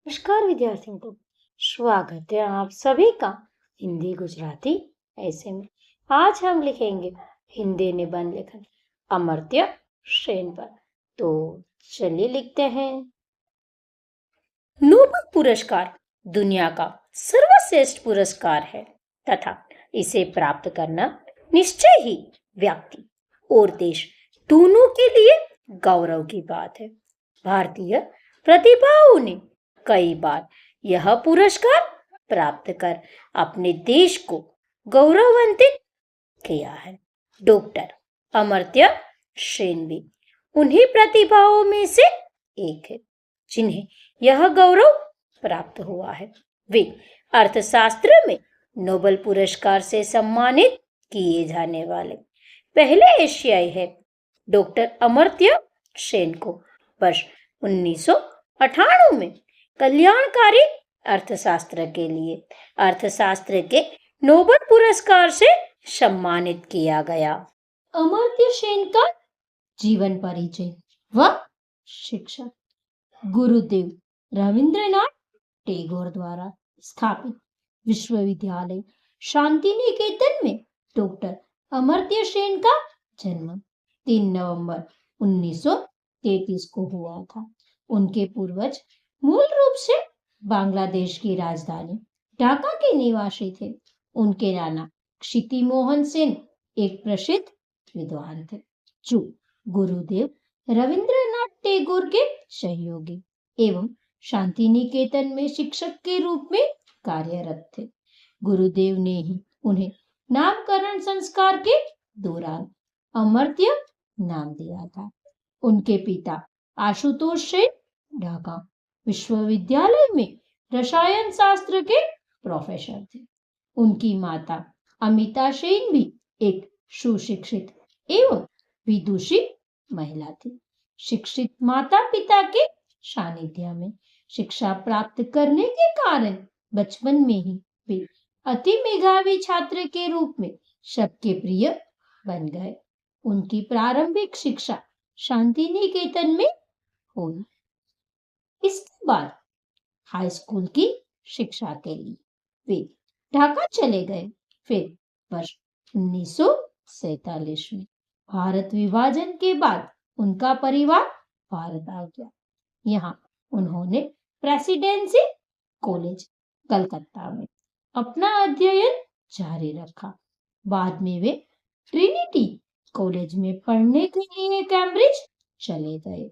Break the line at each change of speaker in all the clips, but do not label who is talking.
नमस्कार विद्यार्थियों को स्वागत है आप सभी का हिंदी गुजराती ऐसे में। आज हम लिखेंगे हिंदी निबंध लेखन अमर्त्य सेन पर। तो चलिए लिखते हैं। नोबेल पुरस्कार दुनिया का सर्वश्रेष्ठ पुरस्कार है तथा इसे प्राप्त करना निश्चय ही व्यक्ति और देश दोनों के लिए गौरव की बात है। भारतीय प्रतिभाओं ने कई बार यह पुरस्कार प्राप्त कर अपने देश को गौरवान्वित किया है। डॉक्टर अमर्त्य सेन भी उन्हीं प्रतिभाओं में से एक है जिन्हें यह गौरव प्राप्त हुआ है। वे अर्थशास्त्र में नोबेल पुरस्कार से सम्मानित किए जाने वाले पहले एशियाई है। डॉक्टर अमर्त्य सेन को वर्ष 1998 में कल्याणकारी अर्थशास्त्र के लिए अर्थशास्त्र के नोबेल पुरस्कार से सम्मानित किया गया। अमर्त्य सेन का जीवन परिचय व शिक्षा। गुरुदेव रविंद्रनाथ टैगोर द्वारा स्थापित विश्वविद्यालय शांति निकेतन में डॉक्टर अमर्त्य सेन का जन्म 3 नवंबर 1933 को हुआ था। उनके पूर्वज मूल रूप से बांग्लादेश की राजधानी ढाका के निवासी थे। उनके नाना क्षिति मोहन सेन एक प्रसिद्ध विद्वान थे जो गुरुदेव रविंद्रनाथ टैगोर के सहयोगी एवं शांति निकेतन में शिक्षक के रूप में कार्यरत थे। गुरुदेव ने ही उन्हें नामकरण संस्कार के दौरान अमर्त्य नाम दिया था। उनके पिता आशुतोष सेन ढाका विश्वविद्यालय में रसायन शास्त्र के प्रोफेसर थे। उनकी माता अमिता सेन भी एक सुशिक्षित एवं विदुषी महिला थी। शिक्षित माता पिता के सानिध्य में शिक्षा प्राप्त करने के कारण बचपन में ही वे अति मेधावी छात्र के रूप में सबके प्रिय बन गए। उनकी प्रारंभिक शिक्षा शांति निकेतन में हुई। इसके बाद हाई स्कूल की शिक्षा के लिए वे ढाका चले गए। फिर वर्ष 1947 में भारत विभाजन के बाद उनका परिवार भारत आ गया। यहाँ उन्होंने प्रेसिडेंसी कॉलेज कलकत्ता में अपना अध्ययन जारी रखा। बाद में वे ट्रिनिटी कॉलेज में पढ़ने के लिए कैम्ब्रिज चले गए,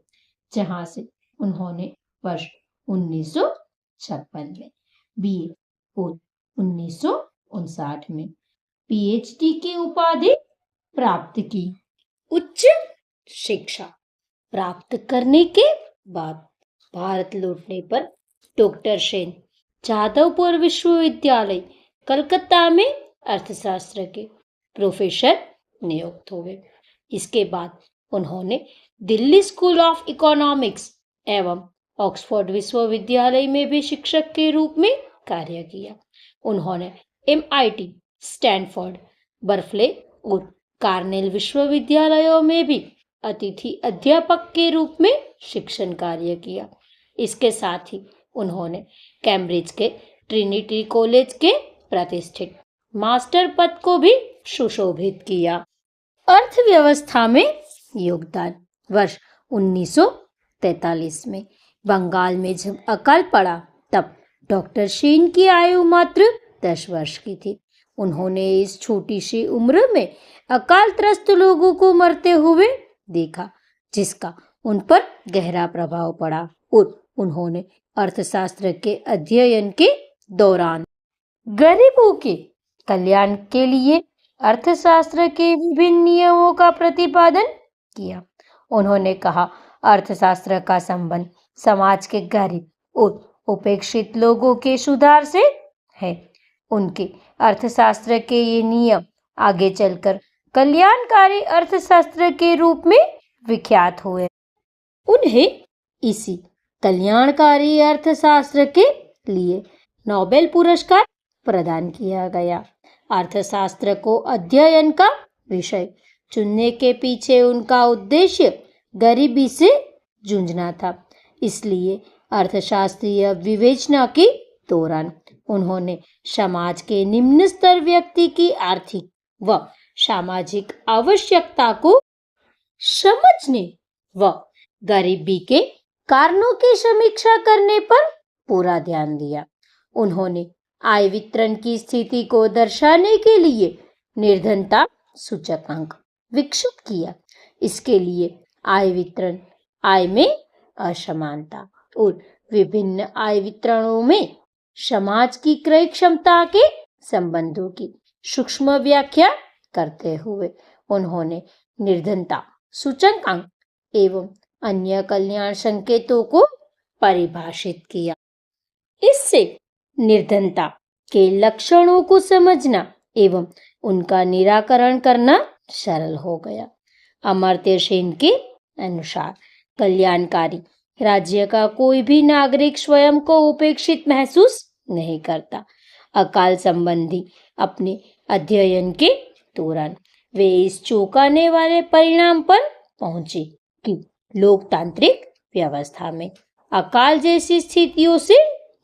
जहां से उन्होंने वर्ष 1956 में बीए और 1959 में पीएचडी की उपाधि प्राप्त की। उच्च शिक्षा प्राप्त करने के बाद भारत लौटने पर डॉक्टर सेन जादवपुर विश्वविद्यालय कलकत्ता में अर्थशास्त्र के प्रोफेसर नियुक्त हुए। इसके बाद उन्होंने दिल्ली स्कूल ऑफ इकोनॉमिक्स एवं ऑक्सफोर्ड विश्वविद्यालय में भी शिक्षक के रूप में कार्य किया। उन्होंने MIT, स्टैनफोर्ड, बर्कले और कार्नेल विश्वविद्यालयों में भी अतिथि अध्यापक के रूप में शिक्षण कार्य किया। इसके साथ ही उन्होंने कैम्ब्रिज के ट्रिनिटी कॉलेज के प्रतिष्ठित मास्टर पद को भी सुशोभित किया। अर्थव्यवस्था में योगदान। वर्ष 1943 में बंगाल में जब अकाल पड़ा तब डॉक्टर सेन की आयु मात्र 10 वर्ष की थी। उन्होंने इस छोटी सी उम्र में अकाल त्रस्त लोगों को मरते हुए देखा, जिसका उन पर गहरा प्रभाव पड़ा और उन्होंने अर्थशास्त्र के अध्ययन के दौरान गरीबों के कल्याण के लिए अर्थशास्त्र के विभिन्न नियमों का प्रतिपादन किया। उन्होंने कहा, अर्थशास्त्र का संबंध समाज के गरीब और उपेक्षित लोगों के सुधार से है। उनके अर्थशास्त्र के ये नियम आगे चलकर कल्याणकारी अर्थशास्त्र के रूप में विख्यात हुए। उन्हें इसी कल्याणकारी अर्थशास्त्र के लिए नोबेल पुरस्कार प्रदान किया गया। अर्थशास्त्र को अध्ययन का विषय चुनने के पीछे उनका उद्देश्य गरीबी से जूझना था। इसलिए अर्थशास्त्रीय विवेचना के दौरान उन्होंने समाज के निम्न स्तर व्यक्ति की आर्थिक व सामाजिक आवश्यकता को समझने व गरीबी के कारणों की समीक्षा करने पर पूरा ध्यान दिया। उन्होंने आय वितरण की स्थिति को दर्शाने के लिए निर्धनता सूचकांक विकसित किया। इसके लिए आय वितरण, आय में असमानता और विभिन्न आय वितरणों में समाज की क्रय क्षमता के संबंधों की सूक्ष्म व्याख्या करते हुए उन्होंने निर्धनता सूचकांक एवं अन्य कल्याण संकेतों को परिभाषित किया। इससे निर्धनता के लक्षणों को समझना एवं उनका निराकरण करना सरल हो गया। अमर्त्य सेन के अनुसार कल्याणकारी राज्य का कोई भी नागरिक स्वयं को उपेक्षित महसूस नहीं करता। अकाल संबंधी अपने अध्ययन के दौरान वे इस चौंकाने वाले परिणाम पर पहुंचे कि लोकतांत्रिक व्यवस्था में अकाल जैसी स्थितियों से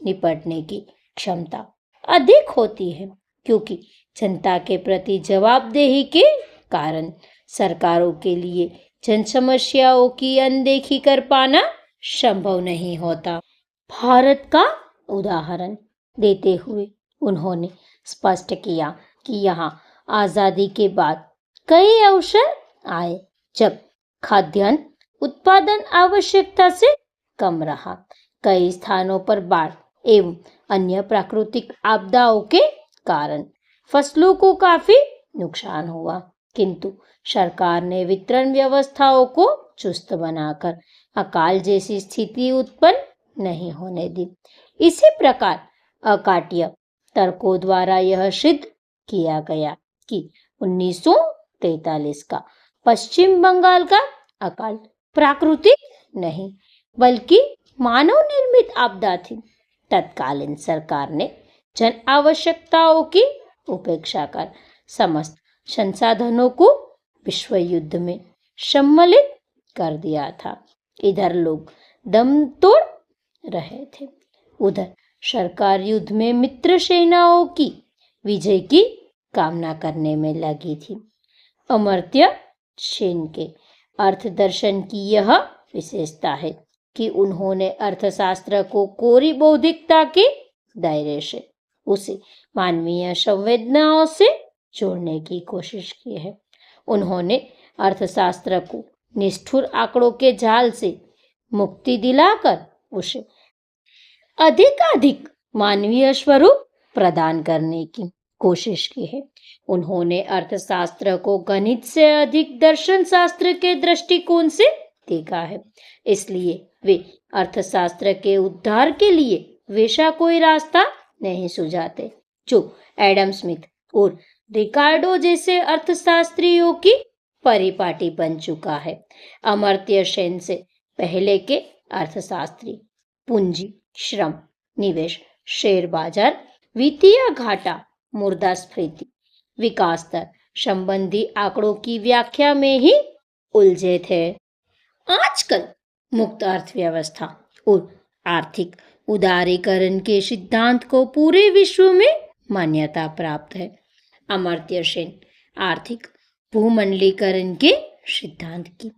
निपटने की क्षमता अधिक होती है, क्योंकि जनता के प्रति जवाबदेही के कारण सरकारों के लिए जन समस्याओं की अनदेखी कर पाना संभव नहीं होता। भारत का उदाहरण देते हुए उन्होंने स्पष्ट किया कि यहाँ आजादी के बाद कई अवसर आए जब खाद्यान्न उत्पादन आवश्यकता से कम रहा। कई स्थानों पर बाढ़ एवं अन्य प्राकृतिक आपदाओं के कारण फसलों को काफी नुकसान हुआ, किंतु सरकार ने वितरण व्यवस्थाओं को चुस्त बनाकर अकाल जैसी स्थिति उत्पन्न नहीं होने दी। इसी प्रकार अकाट्य तर्कों द्वारा यह सिद्ध किया गया कि 1943 का पश्चिम बंगाल का अकाल प्राकृतिक नहीं बल्कि मानव निर्मित आपदा थी। तत्कालीन सरकार ने जन आवश्यकताओं की उपेक्षा कर समस्त संसाधनों को विश्व युद्ध में सम्मिलित कर दिया था। इधर लोग दम तोड़ रहे थे, उधर सरकार युद्ध में मित्र सेनाओं की विजय की कामना करने में लगी थी। अमर्त्य सेन के अर्थ दर्शन की यह विशेषता है कि उन्होंने अर्थशास्त्र को कोरी बौद्धिकता के दायरे से उसे मानवीय संवेदनाओं से जोड़ने की कोशिश की है। उन्होंने अर्थशास्त्र को निष्ठुर आंकड़ों के जाल से मुक्ति दिलाकर उसे अधिकाधिक मानवीय स्वरूप प्रदान करने की कोशिश की है। उन्होंने अर्थशास्त्र को गणित से अधिक दर्शन शास्त्र के दृष्टिकोण से देखा है। इसलिए वे अर्थशास्त्र के उद्धार के लिए वैसा कोई रास्ता नहीं सुझाते जो एडम स्मिथ और रिकार्डो जैसे अर्थशास्त्रियों की परिपाटी बन चुका है। अमर्त्य सेन से पहले के अर्थशास्त्री पूंजी, श्रम, निवेश, शेयर बाजार, वित्तीय घाटा, मुद्रास्फीति, विकास दर संबंधी आंकड़ों की व्याख्या में ही उलझे थे। आजकल मुक्त अर्थव्यवस्था और आर्थिक उदारीकरण के सिद्धांत को पूरे विश्व में मान्यता प्राप्त है। अमर्त्य सेन आर्थिक भूमंडलीकरण के सिद्धांत की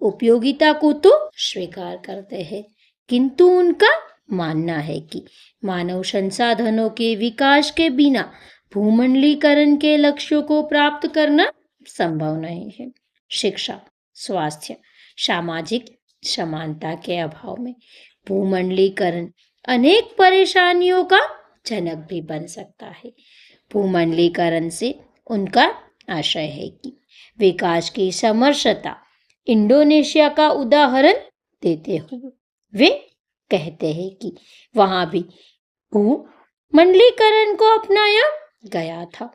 उपयोगिता को तो स्वीकार करते हैं, किंतु उनका मानना है कि मानव संसाधनों के विकास के बिना भूमंडलीकरण के लक्ष्यों को प्राप्त करना संभव नहीं है। शिक्षा, स्वास्थ्य, सामाजिक समानता के अभाव में भूमंडलीकरण अनेक परेशानियों का जनक भी बन सकता है। भूमंडलीकरण से उनका आशय है कि विकास की समरसता इंडोनेशिया का उदाहरण देते हुए वे कहते हैं कि वहां भी भूमंडलीकरण को अपनाया गया था।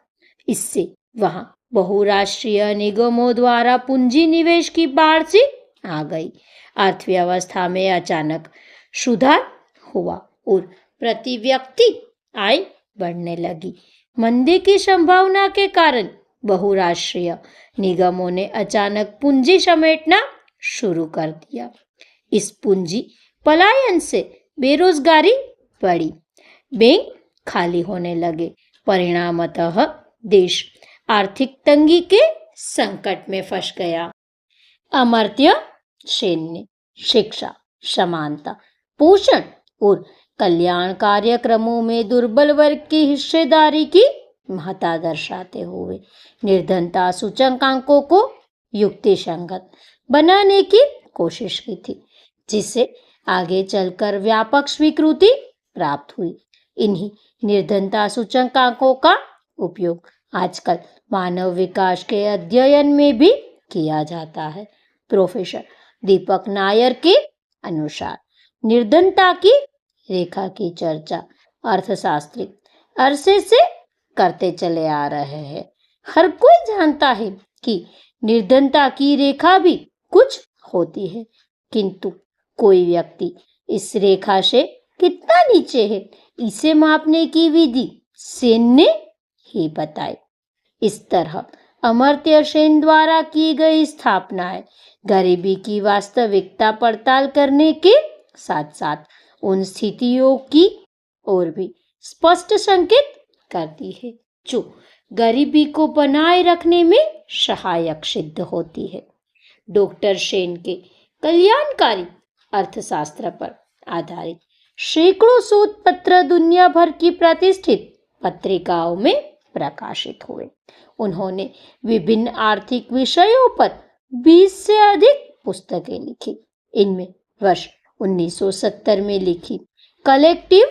इससे वहां बहुराष्ट्रीय निगमों द्वारा पूंजी निवेश की बाढ़ से आ गई। अर्थव्यवस्था में अचानक सुधार हुआ और प्रति व्यक्ति आय बढ़ने लगी। मंदी की संभावना के कारण बहुराष्ट्रीय निगमों ने अचानक पूंजी समेटना शुरू कर दिया। इस पूंजी पलायन से बेरोजगारी बढ़ी, बैंक खाली होने लगे। परिणामतः देश आर्थिक तंगी के संकट में फंस गया। अमर्त्य सेन ने शिक्षा, समानता, पोषण और कल्याण कार्यक्रमों में दुर्बल वर्ग की हिस्सेदारी की महत्ता दर्शाते हुए निर्धनता सूचकांकों को युक्तिसंगत बनाने की कोशिश की थी, जिससे आगे चलकर व्यापक स्वीकृति प्राप्त हुई। इन्हीं निर्धनता सूचकांकों का उपयोग आजकल मानव विकास के अध्ययन में भी किया जाता है। प्रोफेसर दीपक नायर के अनुसार निर्धनता की रेखा की चर्चा अर्थशास्त्री अरसे से करते चले आ रहे हैं। हर कोई जानता है कि निर्धनता की रेखा भी कुछ होती है, किंतु कोई व्यक्ति इस रेखा से कितना नीचे है, इसे मापने की विधि सेन ने ही बताई। इस तरह अमर्त्य सेन द्वारा की गई स्थापनाएं गरीबी की वास्तविकता पड़ताल करने के साथ साथ उन स्थितियों की ओर भी स्पष्ट संकेत करती है जो गरीबी को बनाए रखने में सहायक सिद्ध होती है। डॉक्टर सेन के कल्याणकारी अर्थशास्त्र पर आधारित सैकड़ों शोध पत्र दुनिया भर की प्रतिष्ठित पत्रिकाओं में प्रकाशित हुए। उन्होंने विभिन्न आर्थिक विषयों पर 20 से अधिक पुस्तकें लिखी। इनमें वर्ष 1970 में लिखी collective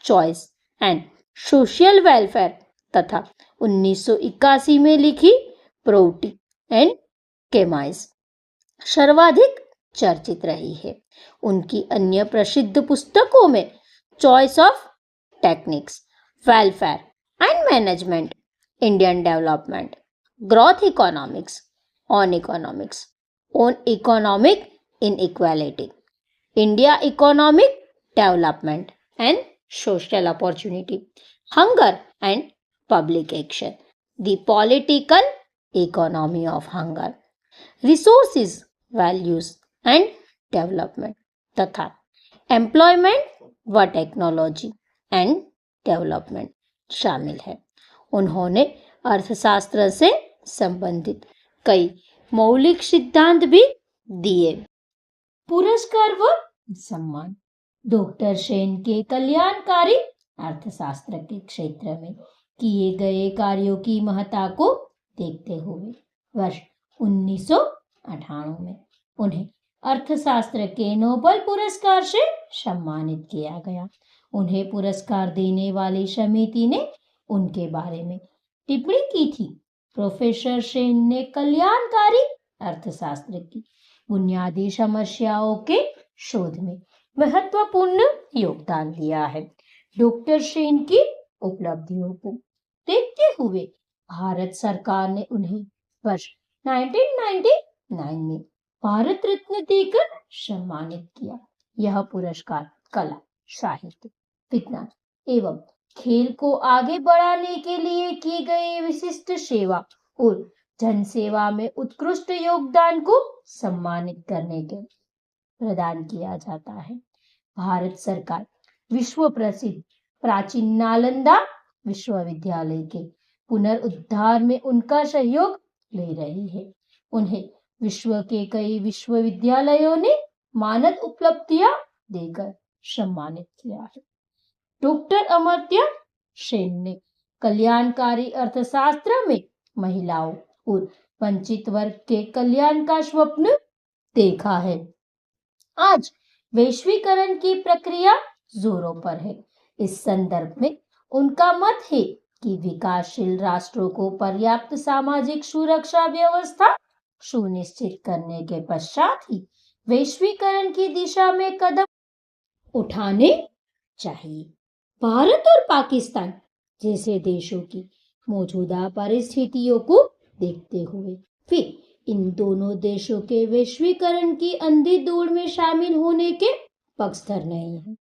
choice and social welfare तथा 1981 में लिखी प्रोटी एंड केमाइस सर्वाधिक चर्चित रही है। उनकी अन्य प्रसिद्ध पुस्तकों में choice of techniques, welfare and management, Indian development, growth economics, on economic inequality, India economic development and social opportunity, hunger and public action, the political economy of hunger, resources values and development तथा employment व technology and development शामिल है। उन्होंने अर्थशास्त्र से संबंधित कई मौलिक सिद्धांत भी दिए। पुरस्कार व सम्मान। डॉक्टर सेन के कल्याणकारी अर्थशास्त्र के क्षेत्र में किए गए कार्यों की महत्ता को देखते हुए वर्ष 1998 में उन्हें अर्थशास्त्र के नोबेल पुरस्कार से सम्मानित किया गया। उन्हें पुरस्कार देने वाली समिति ने उनके बारे में टिप्पणी की थी। प्रोफेसर सेन ने कल्याणकारी अर्थशास्त्र की बुनियादी समस्याओं के शोध में महत्वपूर्ण योगदान दिया है। डॉक्टर सेन की उपलब्धियों को देखते हुए भारत सरकार ने उन्हें वर्ष 1999 में भारत रत्न देकर सम्मानित किया। यह पुरस्कार कला, साहित्य, विज्ञान एवं खेल को आगे बढ़ाने के लिए की गई विशिष्ट सेवा और जन सेवा में उत्कृष्ट योगदान को सम्मानित करने के प्रदान किया जाता है। भारत सरकार विश्व प्रसिद्ध प्राचीन नालंदा विश्वविद्यालय के पुनरुद्धार में उनका सहयोग ले रही है। उन्हें विश्व के कई विश्वविद्यालयों ने मानद उपलब्धियां देकर सम्मानित किया है। डॉक्टर अमर्त्य सेन ने कल्याणकारी अर्थशास्त्र में महिलाओं और वंचित वर्ग के कल्याण का स्वप्न देखा है। आज वैश्वीकरण की प्रक्रिया जोरों पर है। इस संदर्भ में उनका मत है कि विकासशील राष्ट्रों को पर्याप्त सामाजिक सुरक्षा व्यवस्था सुनिश्चित करने के पश्चात ही वैश्वीकरण की दिशा में कदम उठाने चाहिए। भारत और पाकिस्तान जैसे देशों की मौजूदा परिस्थितियों को देखते हुए वे इन दोनों देशों के वैश्वीकरण की अंधी दौड़ में शामिल होने के पक्षधर नहीं हैं।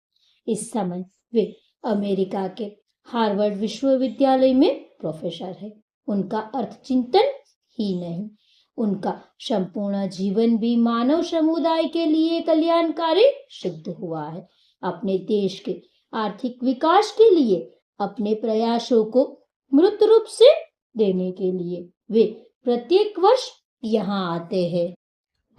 इस समय वे अमेरिका के हार्वर्ड विश्वविद्यालय में प्रोफेसर है। उनका अर्थचिंतन ही नहीं, उनका संपूर्ण जीवन भी मानव समुदाय के लिए कल्याणकारी सिद्ध हुआ है। अपने देश के आर्थिक विकास के लिए अपने प्रयासों को मूर्त रूप से देने के लिए वे प्रत्येक वर्ष यहाँ आते हैं।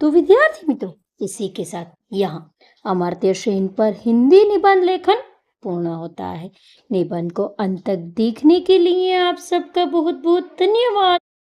तो विद्यार्थी मित्रों, इसी के साथ यहाँ अमर्त्य सेन पर हिंदी निबंध लेखन पूर्ण होता है। निबंध को अंत तक देखने के लिए आप सबका बहुत बहुत धन्यवाद।